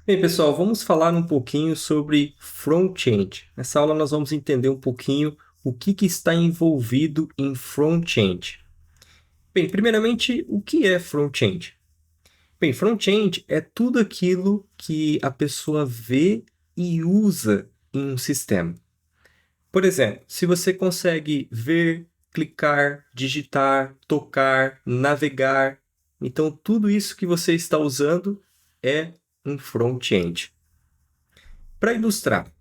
Bem, pessoal, vamos falar um pouquinho sobre front-end. Nessa aula nós vamos entender um pouquinho o que está envolvido em front-end. Bem, primeiramente, o que é front-end? Bem, front-end é tudo aquilo que a pessoa vê e usa em um sistema. Por exemplo, se você consegue ver, clicar, digitar, tocar, navegar, então tudo isso que você está usando é um front-end. Para ilustrar,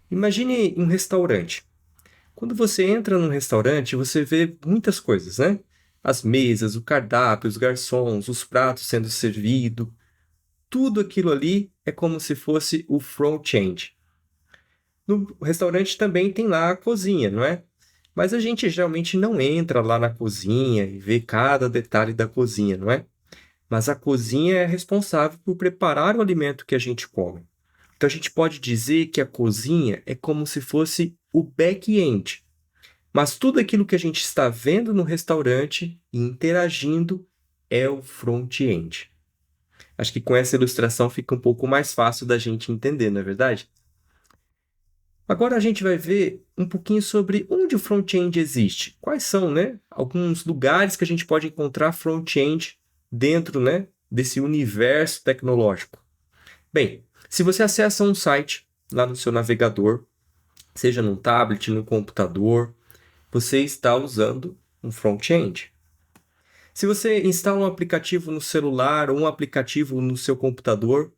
imagine um restaurante. Quando você entra num restaurante, você vê muitas coisas, né? As mesas, o cardápio, os garçons, os pratos sendo servidos. Tudo aquilo ali é como se fosse o front-end. No restaurante também tem lá a cozinha, não é? Mas a gente geralmente não entra lá na cozinha e vê cada detalhe da cozinha, não é? Mas a cozinha é responsável por preparar o alimento que a gente come. Então a gente pode dizer que a cozinha é como se fosse o back-end. Mas tudo aquilo que a gente está vendo no restaurante e interagindo é o front-end. Acho que com essa ilustração fica um pouco mais fácil da gente entender, não é verdade? Agora a gente vai ver um pouquinho sobre onde o front-end existe. Quais são, né, alguns lugares que a gente pode encontrar front-end dentro, né, desse universo tecnológico. Bem, se você acessa um site lá no seu navegador, seja num tablet, num computador, você está usando um front-end. Se você instala um aplicativo no celular ou um aplicativo no seu computador,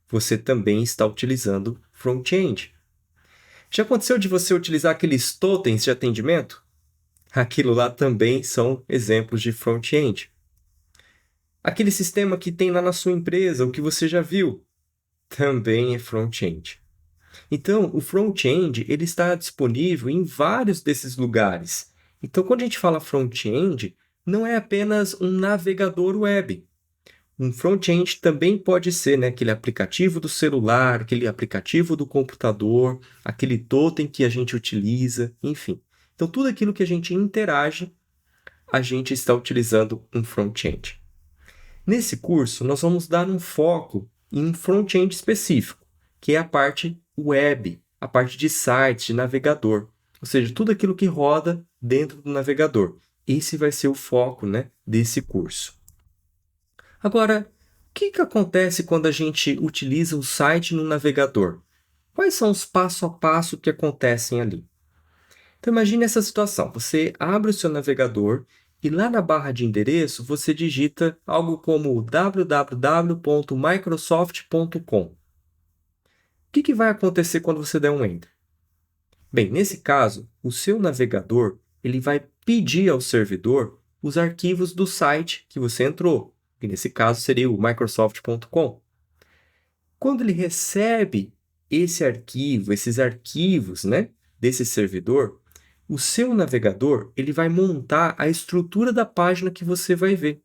você também está utilizando front-end. Já aconteceu de você utilizar aqueles totens de atendimento? Aquilo lá também são exemplos de front-end. Aquele sistema que tem lá na sua empresa, o que você já viu, também é front-end. Então, o front-end ele está disponível em vários desses lugares. Então, quando a gente fala front-end, não é apenas um navegador web. Um front-end também pode ser, né, aquele aplicativo do celular, aquele aplicativo do computador, aquele totem que a gente utiliza, enfim. Então, tudo aquilo que a gente interage, a gente está utilizando um front-end. Nesse curso, nós vamos dar um foco em um front-end específico, que é a parte web, a parte de sites, de navegador, ou seja, tudo aquilo que roda dentro do navegador. Esse vai ser o foco, né, desse curso. Agora, o que acontece quando a gente utiliza o site no navegador? Quais são os passo a passo que acontecem ali? Então imagine essa situação. Você abre o seu navegador e lá na barra de endereço você digita algo como www.microsoft.com. O que vai acontecer quando você der um enter? Bem, nesse caso, o seu navegador ele vai pedir ao servidor os arquivos do site que você entrou, que nesse caso seria o microsoft.com. Quando ele recebe esses arquivos, né, desse servidor, o seu navegador ele vai montar a estrutura da página que você vai ver.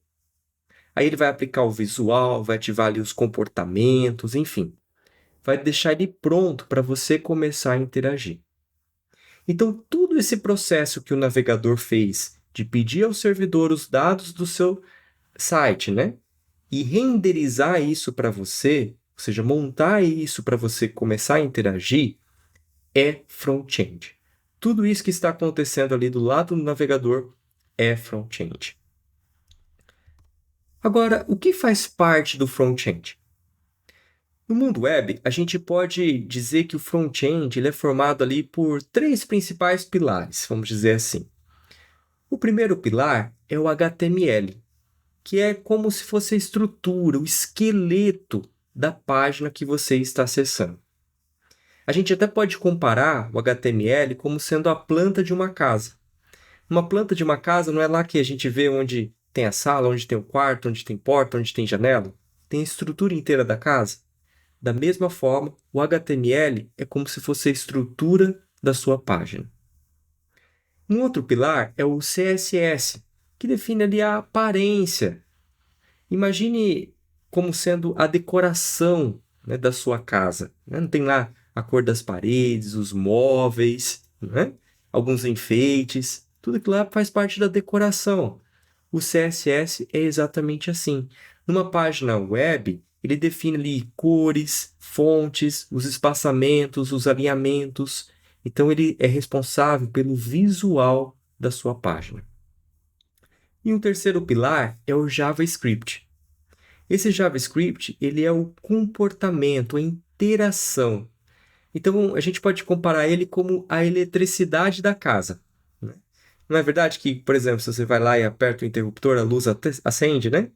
Aí ele vai aplicar o visual, vai ativar ali os comportamentos, enfim. Vai deixar ele pronto para você começar a interagir. Então, todo esse processo que o navegador fez de pedir ao servidor os dados do seu site, né? E renderizar isso para você, ou seja, montar isso para você começar a interagir, é front-end. Tudo isso que está acontecendo ali do lado do navegador é front-end. Agora, o que faz parte do front-end? No mundo web, a gente pode dizer que o front-end ele é formado ali por três principais pilares, vamos dizer assim. O primeiro pilar é o HTML, que é como se fosse a estrutura, o esqueleto da página que você está acessando. A gente até pode comparar o HTML como sendo a planta de uma casa. Uma planta de uma casa não é lá que a gente vê onde tem a sala, onde tem o quarto, onde tem porta, onde tem janela? Tem a estrutura inteira da casa? Da mesma forma, o HTML é como se fosse a estrutura da sua página. Um outro pilar é o CSS, que define ali a aparência. Imagine como sendo a decoração, né, da sua casa. Não tem lá a cor das paredes, os móveis, né? Alguns enfeites. Tudo aquilo lá faz parte da decoração. O CSS é exatamente assim. Numa página web, ele define ali cores, fontes, os espaçamentos, os alinhamentos. Então, ele é responsável pelo visual da sua página. E um terceiro pilar é o JavaScript. Esse JavaScript, ele é o comportamento, a interação. Então, a gente pode comparar ele como a eletricidade da casa, né? Não é verdade que, por exemplo, se você vai lá e aperta o interruptor, a luz acende, né?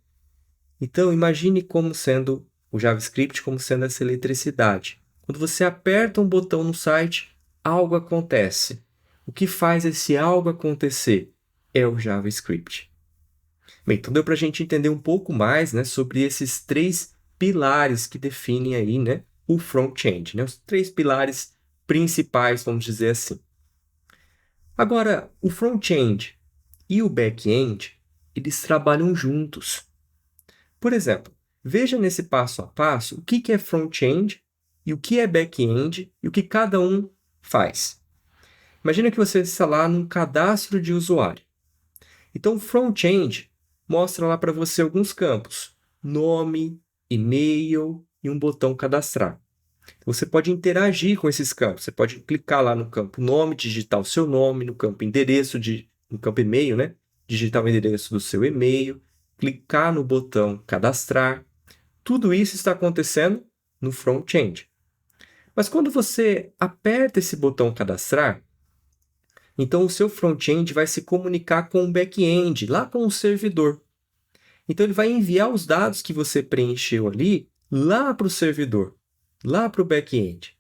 Então, imagine como sendo o JavaScript como sendo essa eletricidade. Quando você aperta um botão no site, algo acontece. O que faz esse algo acontecer é o JavaScript. Bem, então deu para a gente entender um pouco mais, né, sobre esses 3 pilares que definem aí, né, o front-end, né, os 3 pilares principais, vamos dizer assim. Agora, o front-end e o back-end, eles trabalham juntos. Por exemplo, veja nesse passo a passo o que é front-end e o que é back-end e o que cada um faz. Imagina que você está lá num cadastro de usuário. Então, o front-end mostra lá para você alguns campos: nome, e-mail e um botão cadastrar. Você pode interagir com esses campos. Você pode clicar lá no campo nome, digitar o seu nome, no campo endereço, no campo e-mail, né? Digitar o endereço do seu e-mail, clicar no botão cadastrar. Tudo isso está acontecendo no front-end. Mas quando você aperta esse botão cadastrar, então o seu front-end vai se comunicar com o back-end, lá com o servidor. Então ele vai enviar os dados que você preencheu ali lá para o servidor, lá para o back-end.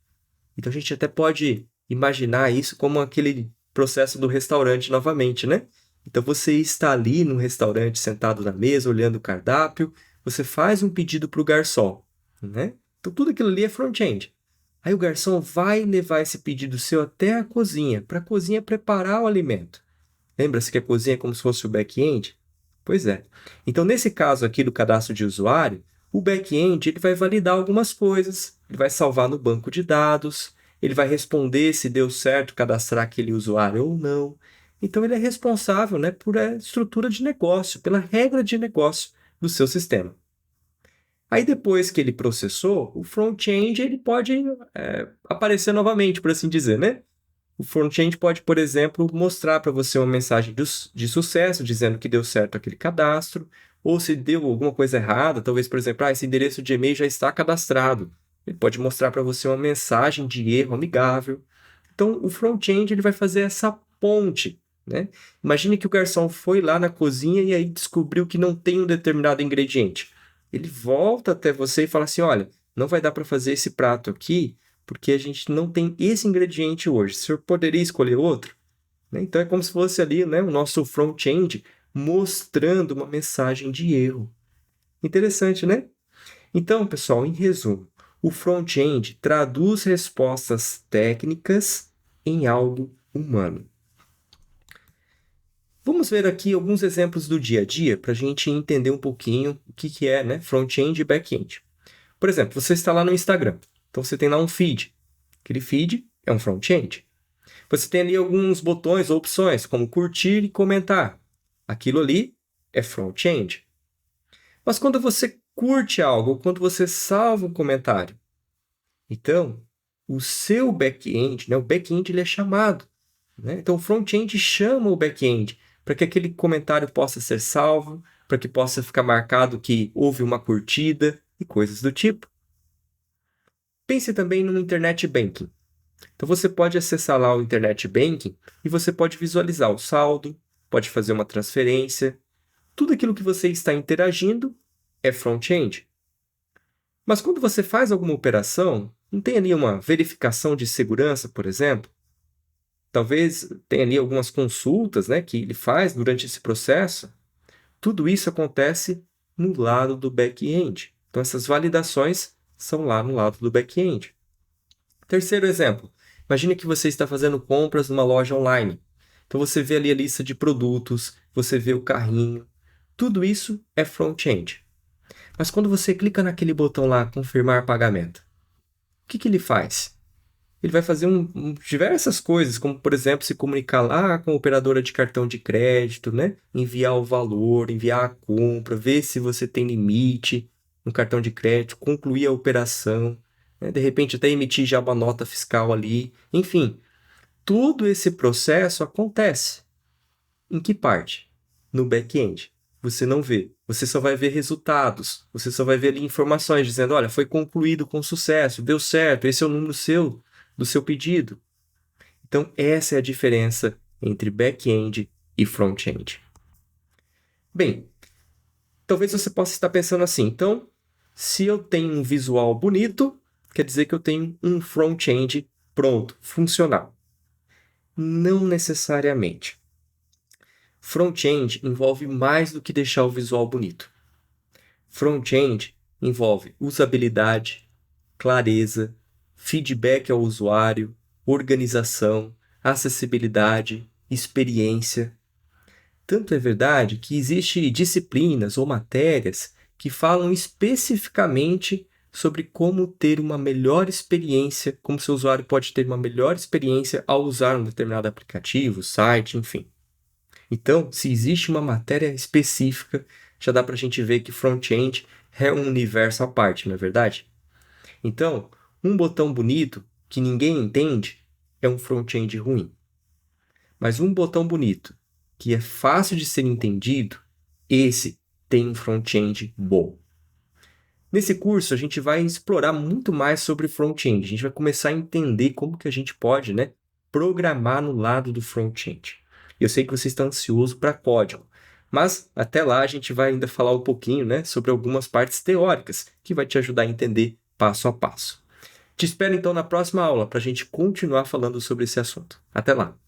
Então a gente até pode imaginar isso como aquele processo do restaurante novamente, né? Então você está ali no restaurante sentado na mesa, olhando o cardápio, você faz um pedido para o garçom, né? Então tudo aquilo ali é front-end. Aí o garçom vai levar esse pedido seu até a cozinha, para a cozinha preparar o alimento. Lembra-se que a cozinha é como se fosse o back-end? Pois é. Então, nesse caso aqui do cadastro de usuário, o back-end ele vai validar algumas coisas, ele vai salvar no banco de dados, ele vai responder se deu certo cadastrar aquele usuário ou não. Então, ele é responsável, né, por a estrutura de negócio, pela regra de negócio do seu sistema. Aí, depois que ele processou, o front-end ele pode aparecer novamente, por assim dizer, né? O front-end pode, por exemplo, mostrar para você uma mensagem de sucesso, dizendo que deu certo aquele cadastro, ou se deu alguma coisa errada, talvez, por exemplo, esse endereço de e-mail já está cadastrado. Ele pode mostrar para você uma mensagem de erro amigável. Então, o front-end ele vai fazer essa ponte, né? Imagine que o garçom foi lá na cozinha e aí descobriu que não tem um determinado ingrediente. Ele volta até você e fala assim, olha, não vai dar para fazer esse prato aqui, porque a gente não tem esse ingrediente hoje. O senhor poderia escolher outro? Então, é como se fosse ali, né, o nosso front-end mostrando uma mensagem de erro. Interessante, né? Então, pessoal, em resumo, o front-end traduz respostas técnicas em algo humano. Vamos ver aqui alguns exemplos do dia a dia para a gente entender um pouquinho o que é, né, front-end e back-end. Por exemplo, você está lá no Instagram. Então, você tem lá um feed. Aquele feed é um front-end. Você tem ali alguns botões ou opções, como curtir e comentar. Aquilo ali é front-end. Mas quando você curte algo, ou quando você salva um comentário, então, o seu back-end, né, o back-end ele é chamado, né? Então, o front-end chama o back-end para que aquele comentário possa ser salvo, para que possa ficar marcado que houve uma curtida e coisas do tipo. Pense também no Internet Banking. Então, você pode acessar lá o Internet Banking e você pode visualizar o saldo, pode fazer uma transferência. Tudo aquilo que você está interagindo é front-end. Mas quando você faz alguma operação, não tem ali uma verificação de segurança, por exemplo? Talvez tenha ali algumas consultas, né, que ele faz durante esse processo. Tudo isso acontece no lado do back-end. Então, essas validações são lá no lado do back-end. Terceiro exemplo. Imagine que você está fazendo compras numa loja online. Então, você vê ali a lista de produtos, você vê o carrinho. Tudo isso é front-end. Mas quando você clica naquele botão lá, confirmar pagamento, o que ele faz? Ele vai fazer diversas coisas, como, por exemplo, se comunicar lá com a operadora de cartão de crédito, né? Enviar o valor, enviar a compra, ver se você tem limite. no cartão de crédito, concluir a operação, né? De repente até emitir já uma nota fiscal ali. Enfim, todo esse processo acontece. Em que parte? No back-end. Você não vê. Você só vai ver resultados. Você só vai ver ali informações dizendo, olha, foi concluído com sucesso, deu certo, esse é o número do seu pedido. Então, essa é a diferença entre back-end e front-end. Bem, talvez você possa estar pensando assim, então, se eu tenho um visual bonito, quer dizer que eu tenho um front-end pronto, funcional. Não necessariamente. Front-end envolve mais do que deixar o visual bonito. Front-end envolve usabilidade, clareza, feedback ao usuário, organização, acessibilidade, experiência. Tanto é verdade que existem disciplinas ou matérias que falam especificamente sobre como ter uma melhor experiência, como seu usuário pode ter uma melhor experiência ao usar um determinado aplicativo, site, enfim. Então, se existe uma matéria específica, já dá para a gente ver que front-end é um universo à parte, não é verdade? Então, um botão bonito que ninguém entende é um front-end ruim. Mas um botão bonito que é fácil de ser entendido, esse tem um front-end bom. Nesse curso, a gente vai explorar muito mais sobre front-end. A gente vai começar a entender como que a gente pode, programar no lado do front-end. Eu sei que você está ansioso para código, mas até lá a gente vai ainda falar um pouquinho, sobre algumas partes teóricas que vai te ajudar a entender passo a passo. Te espero então na próxima aula para a gente continuar falando sobre esse assunto. Até lá!